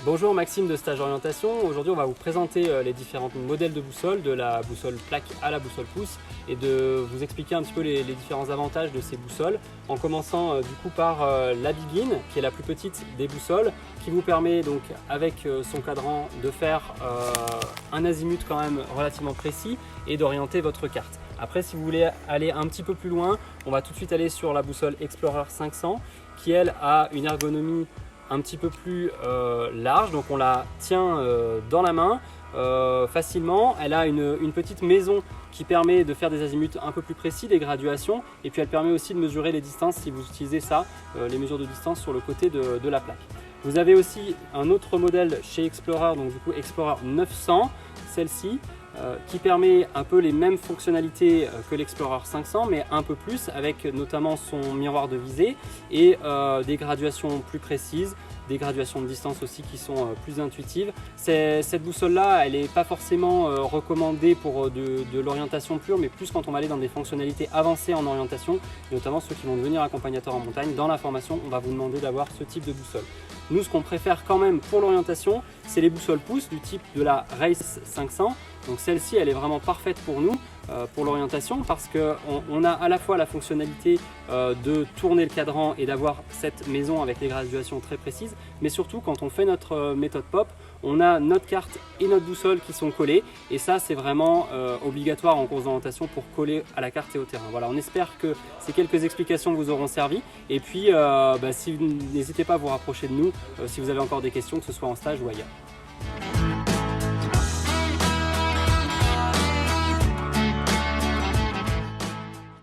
Bonjour, Maxime de Stage Orientation. Aujourd'hui on va vous présenter les différents modèles de boussole, de la boussole plaque à la boussole pouce, et de vous expliquer un petit peu les différents avantages de ces boussoles, en commençant du coup par la bibine, qui est la plus petite des boussoles, qui vous permet donc avec son cadran de faire un azimut quand même relativement précis et d'orienter votre carte. Après, si vous voulez aller un petit peu plus loin, on va tout de suite aller sur la boussole Explorer 500, qui elle a une ergonomie un petit peu plus large, donc on la tient dans la main facilement. Elle a une petite maison qui permet de faire des azimuts un peu plus précis, des graduations, et puis elle permet aussi de mesurer les distances si vous utilisez ça, les mesures de distance sur le côté de la plaque. Vous avez aussi un autre modèle chez Explorer, donc du coup Explorer 900, celle-ci, qui permet un peu les mêmes fonctionnalités que l'Explorer 500, mais un peu plus, avec notamment son miroir de visée et des graduations plus précises, des graduations de distance aussi qui sont plus intuitives. Cette boussole-là, elle n'est pas forcément recommandée pour de l'orientation pure, mais plus quand on va aller dans des fonctionnalités avancées en orientation, notamment ceux qui vont devenir accompagnateurs en montagne. Dans la formation, on va vous demander d'avoir ce type de boussole. Nous, ce qu'on préfère quand même pour l'orientation, c'est les boussoles pouces du type de la Race 500. Donc celle-ci, elle est vraiment parfaite pour nous, pour l'orientation, parce qu'on a à la fois la fonctionnalité de tourner le cadran et d'avoir cette maison avec des graduations très précises, mais surtout quand on fait notre méthode POP, on a notre carte et notre boussole qui sont collées, et ça c'est vraiment obligatoire en course d'orientation pour coller à la carte et au terrain. Voilà, on espère que ces quelques explications vous auront servi, et puis n'hésitez pas à vous rapprocher de nous si vous avez encore des questions, que ce soit en stage ou ailleurs.